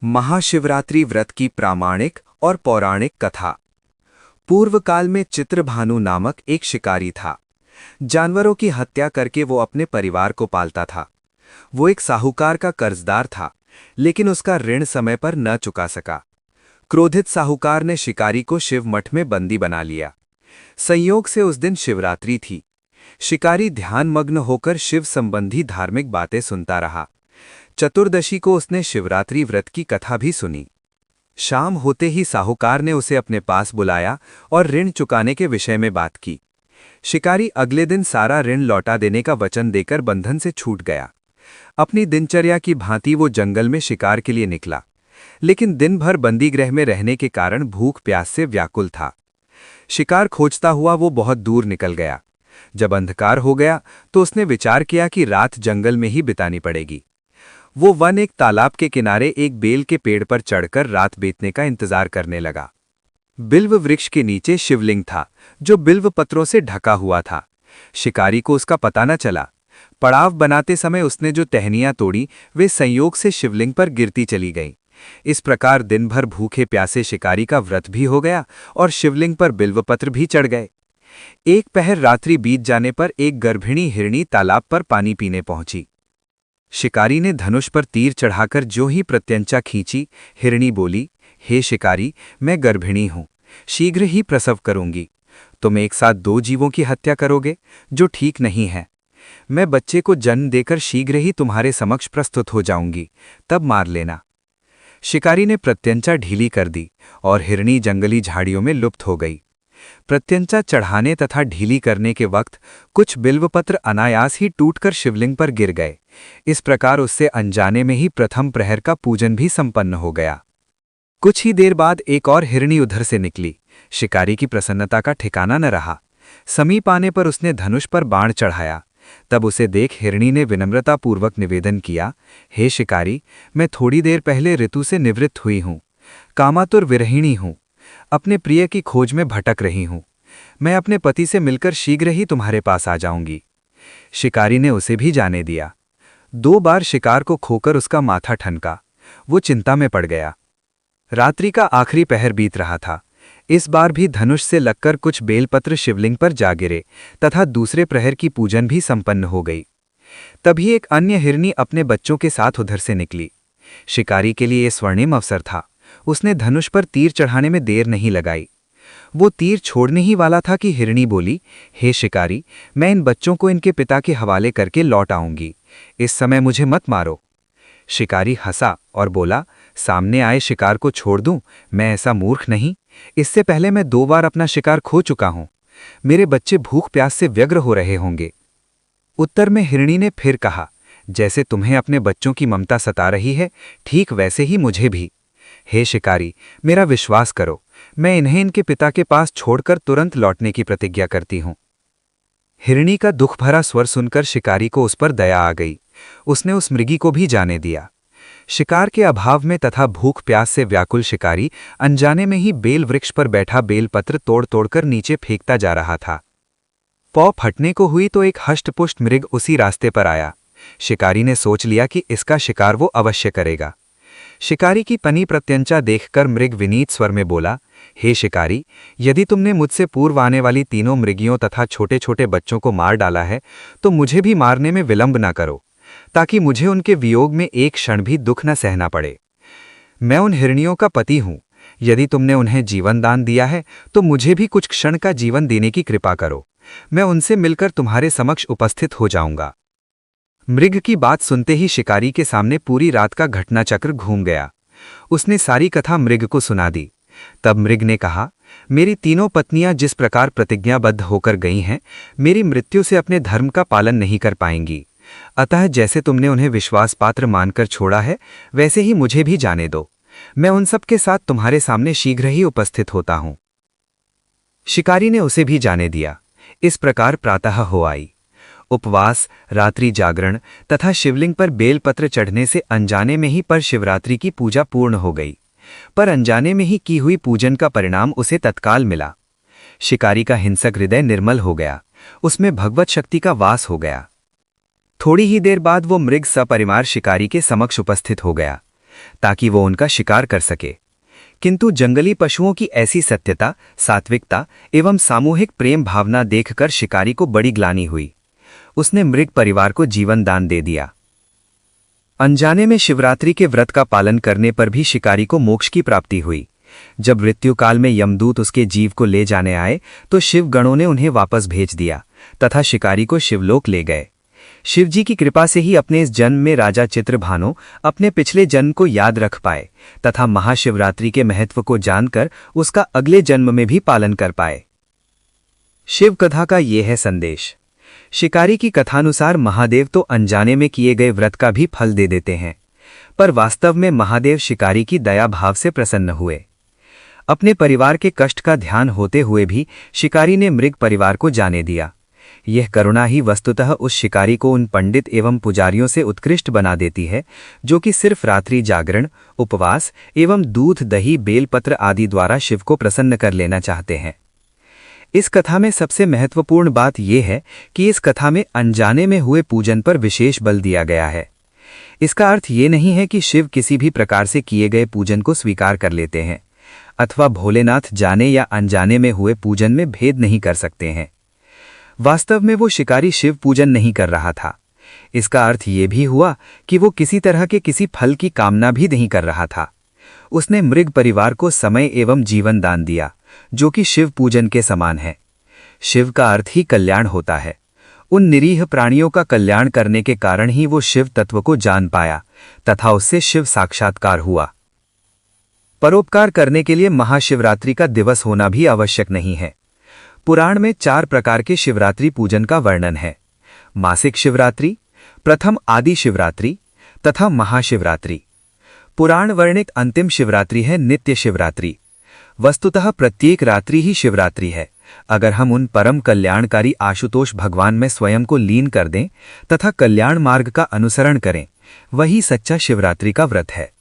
महाशिवरात्रि व्रत की प्रामाणिक और पौराणिक कथा। पूर्व काल में चित्रभानु नामक एक शिकारी था। जानवरों की हत्या करके वो अपने परिवार को पालता था। वो एक साहूकार का कर्जदार था, लेकिन उसका ऋण समय पर न चुका सका। क्रोधित साहूकार ने शिकारी को शिव मठ में बंदी बना लिया। संयोग से उस दिन शिवरात्रि थी। शिकारी ध्यानमग्न होकर शिव संबंधी धार्मिक बातें सुनता रहा। चतुर्दशी को उसने शिवरात्रि व्रत की कथा भी सुनी। शाम होते ही साहूकार ने उसे अपने पास बुलाया और ऋण चुकाने के विषय में बात की। शिकारी अगले दिन सारा ऋण लौटा देने का वचन देकर बंधन से छूट गया। अपनी दिनचर्या की भांति वो जंगल में शिकार के लिए निकला, लेकिन दिन भर बंदीगृह में रहने के कारण भूख प्यास से व्याकुल था। शिकार खोजता हुआ वो बहुत दूर निकल गया। जब अंधकार हो गया तो उसने विचार किया कि रात जंगल में ही बितानी पड़ेगी। वो वन एक तालाब के किनारे एक बेल के पेड़ पर चढ़कर रात बीतने का इंतजार करने लगा। बिल्व वृक्ष के नीचे शिवलिंग था, जो बिल्व पत्रों से ढका हुआ था। शिकारी को उसका पता न चला। पड़ाव बनाते समय उसने जो टहनियां तोड़ी वे संयोग से शिवलिंग पर गिरती चली गईं। इस प्रकार दिन भर भूखे प्यासे शिकारी का व्रत भी हो गया और शिवलिंग पर बिल्वपत्र भी चढ़ गए। एक पहर रात्रि बीत जाने पर एक गर्भिणी हिरणी तालाब पर पानी पीने पहुंची। शिकारी ने धनुष पर तीर चढ़ाकर जो ही प्रत्यंचा खींची, हिरणी बोली, हे शिकारी, मैं गर्भिणी हूं, शीघ्र ही प्रसव करूंगी। तुम एक साथ दो जीवों की हत्या करोगे, जो ठीक नहीं है। मैं बच्चे को जन्म देकर शीघ्र ही तुम्हारे समक्ष प्रस्तुत हो जाऊंगी, तब मार लेना। शिकारी ने प्रत्यंचा ढीली कर दी और हिरणी जंगली झाड़ियों में लुप्त हो गई। प्रत्यंचा चढ़ाने तथा ढीली करने के वक्त कुछ बिल्वपत्र अनायास ही टूटकर शिवलिंग पर गिर गए। इस प्रकार उससे अनजाने में ही प्रथम प्रहर का पूजन भी संपन्न हो गया। कुछ ही देर बाद एक और हिरणी उधर से निकली। शिकारी की प्रसन्नता का ठिकाना न रहा। समीप आने पर उसने धनुष पर बाण चढ़ाया। तब उसे देख हिरणी ने विनम्रतापूर्वक निवेदन किया, हे शिकारी, मैं थोड़ी देर पहले ऋतु से निवृत्त हुई हूं, कामातुर विरहिणी हूं, अपने प्रिय की खोज में भटक रही हूं। मैं अपने पति से मिलकर शीघ्र ही तुम्हारे पास आ जाऊंगी। शिकारी ने उसे भी जाने दिया। 2 बार शिकार को खोकर उसका माथा ठनका। वो चिंता में पड़ गया। रात्रि का आखिरी पहर बीत रहा था। इस बार भी धनुष से लगकर कुछ बेलपत्र शिवलिंग पर जा गिरे तथा दूसरे प्रहर की पूजन भी संपन्न हो गई। तभी एक अन्य हिरणी अपने बच्चों के साथ उधर से निकली। शिकारी के लिए यह स्वर्णिम अवसर था। उसने धनुष पर तीर चढ़ाने में देर नहीं लगाई। वो तीर छोड़ने ही वाला था कि हिरणी बोली, हे शिकारी, मैं इन बच्चों को इनके पिता के हवाले करके लौट आऊंगी। इस समय मुझे मत मारो। शिकारी हंसा और बोला, सामने आए शिकार को छोड़ दूं? मैं ऐसा मूर्ख नहीं। इससे पहले मैं 2 बार अपना शिकार खो चुका हूं। मेरे बच्चे भूख प्यास से व्यग्र हो रहे होंगे। उत्तर में हिरणी ने फिर कहा, जैसे तुम्हें अपने बच्चों की ममता सता रही है, ठीक वैसे ही मुझे भी। हे शिकारी, मेरा विश्वास करो, मैं इन्हें इनके पिता के पास छोड़कर तुरंत लौटने की प्रतिज्ञा करती हूं। हिरणी का दुख भरा स्वर सुनकर शिकारी को उस पर दया आ गई। उसने उस मृगी को भी जाने दिया। शिकार के अभाव में तथा भूख प्यास से व्याकुल शिकारी अनजाने में ही बेल वृक्ष पर बैठा बेलपत्र तोड़ तोड़कर नीचे फेंकता जा रहा था। पौ फटने को हुई तो एक हष्टपुष्ट मृग उसी रास्ते पर आया। शिकारी ने सोच लिया कि इसका शिकार वो अवश्य करेगा। शिकारी की पनी प्रत्यंचा देखकर मृग विनीत स्वर में बोला, हे शिकारी, यदि तुमने मुझसे पूर्व आने वाली तीनों मृगियों तथा छोटे छोटे बच्चों को मार डाला है, तो मुझे भी मारने में विलंब न करो, ताकि मुझे उनके वियोग में एक क्षण भी दुख न सहना पड़े। मैं उन हिरणियों का पति हूं। यदि तुमने उन्हें जीवन दान दिया है तो मुझे भी कुछ क्षण का जीवन देने की कृपा करो। मैं उनसे मिलकर तुम्हारे समक्ष उपस्थित हो जाऊंगा। मृग की बात सुनते ही शिकारी के सामने पूरी रात का घटनाचक्र घूम गया। उसने सारी कथा मृग को सुना दी। तब मृग ने कहा, मेरी तीनों पत्नियां जिस प्रकार प्रतिज्ञाबद्ध होकर गई हैं, मेरी मृत्यु से अपने धर्म का पालन नहीं कर पाएंगी। अतः जैसे तुमने उन्हें विश्वास पात्र मानकर छोड़ा है, वैसे ही मुझे भी जाने दो। मैं उन सब के साथ तुम्हारे सामने शीघ्र ही उपस्थित होता हूं। शिकारी ने उसे भी जाने दिया। इस प्रकार प्रातः हो आई। उपवास, रात्रि जागरण तथा शिवलिंग पर बेलपत्र चढ़ने से अनजाने में ही पर शिवरात्रि की पूजा पूर्ण हो गई। पर अनजाने में ही की हुई पूजन का परिणाम उसे तत्काल मिला। शिकारी का हिंसक हृदय निर्मल हो गया। उसमें भगवत शक्ति का वास हो गया। थोड़ी ही देर बाद वो मृग सपरिवार शिकारी के समक्ष उपस्थित हो गया। ताकि वो उनका शिकार कर सके। किंतु जंगली पशुओं की ऐसी सत्यता, सात्विकता एवं सामूहिक प्रेम भावना देखकर शिकारी को बड़ी ग्लानि हुई। उसने मृग परिवार को जीवन दान दे दिया। अनजाने में शिवरात्रि के व्रत का पालन करने पर भी शिकारी को मोक्ष की प्राप्ति हुई। जब मृत्यु काल में यमदूत उसके जीव को ले जाने आए तो शिव गणों ने उन्हें वापस भेज दिया तथा शिकारी को शिवलोक ले गए। शिवजी की कृपा से ही अपने इस जन्म में राजा चित्रभानु अपने पिछले जन्म को याद रख पाए तथा महाशिवरात्रि के महत्व को जानकर उसका अगले जन्म में भी पालन कर पाए। शिव कथा का ये है संदेश। शिकारी की कथानुसार महादेव तो अनजाने में किए गए व्रत का भी फल दे देते हैं, पर वास्तव में महादेव शिकारी की दया भाव से प्रसन्न हुए। अपने परिवार के कष्ट का ध्यान होते हुए भी शिकारी ने मृग परिवार को जाने दिया। यह करुणा ही वस्तुतः उस शिकारी को उन पंडित एवं पुजारियों से उत्कृष्ट बना देती है जो कि सिर्फ रात्रि जागरण, उपवास एवं दूध, दही, बेलपत्र आदि द्वारा शिव को प्रसन्न कर लेना चाहते हैं। इस कथा में सबसे महत्वपूर्ण बात यह है कि इस कथा में अनजाने में हुए पूजन पर विशेष बल दिया गया है। इसका अर्थ ये नहीं है कि शिव किसी भी प्रकार से किए गए पूजन को स्वीकार कर लेते हैं अथवा भोलेनाथ जाने या अनजाने में हुए पूजन में भेद नहीं कर सकते हैं। वास्तव में वो शिकारी शिव पूजन नहीं कर रहा था। इसका अर्थ ये भी हुआ कि वो किसी तरह के किसी फल की कामना भी नहीं कर रहा था। उसने मृग परिवार को समय एवं जीवन दान दिया, जो कि शिव पूजन के समान है। शिव का अर्थ ही कल्याण होता है। उन निरीह प्राणियों का कल्याण करने के कारण ही वो शिव तत्व को जान पाया तथा उससे शिव साक्षात्कार हुआ। परोपकार करने के लिए महाशिवरात्रि का दिवस होना भी आवश्यक नहीं है। पुराण में 4 प्रकार के शिवरात्रि पूजन का वर्णन है। मासिक शिवरात्रि, प्रथम आदि शिवरात्रि तथा महाशिवरात्रि। पुराण वर्णित अंतिम शिवरात्रि है नित्य शिवरात्रि। वस्तुतः प्रत्येक रात्रि ही शिवरात्रि है, अगर हम उन परम कल्याणकारी आशुतोष भगवान में स्वयं को लीन कर दें तथा कल्याण मार्ग का अनुसरण करें। वही सच्चा शिवरात्रि का व्रत है।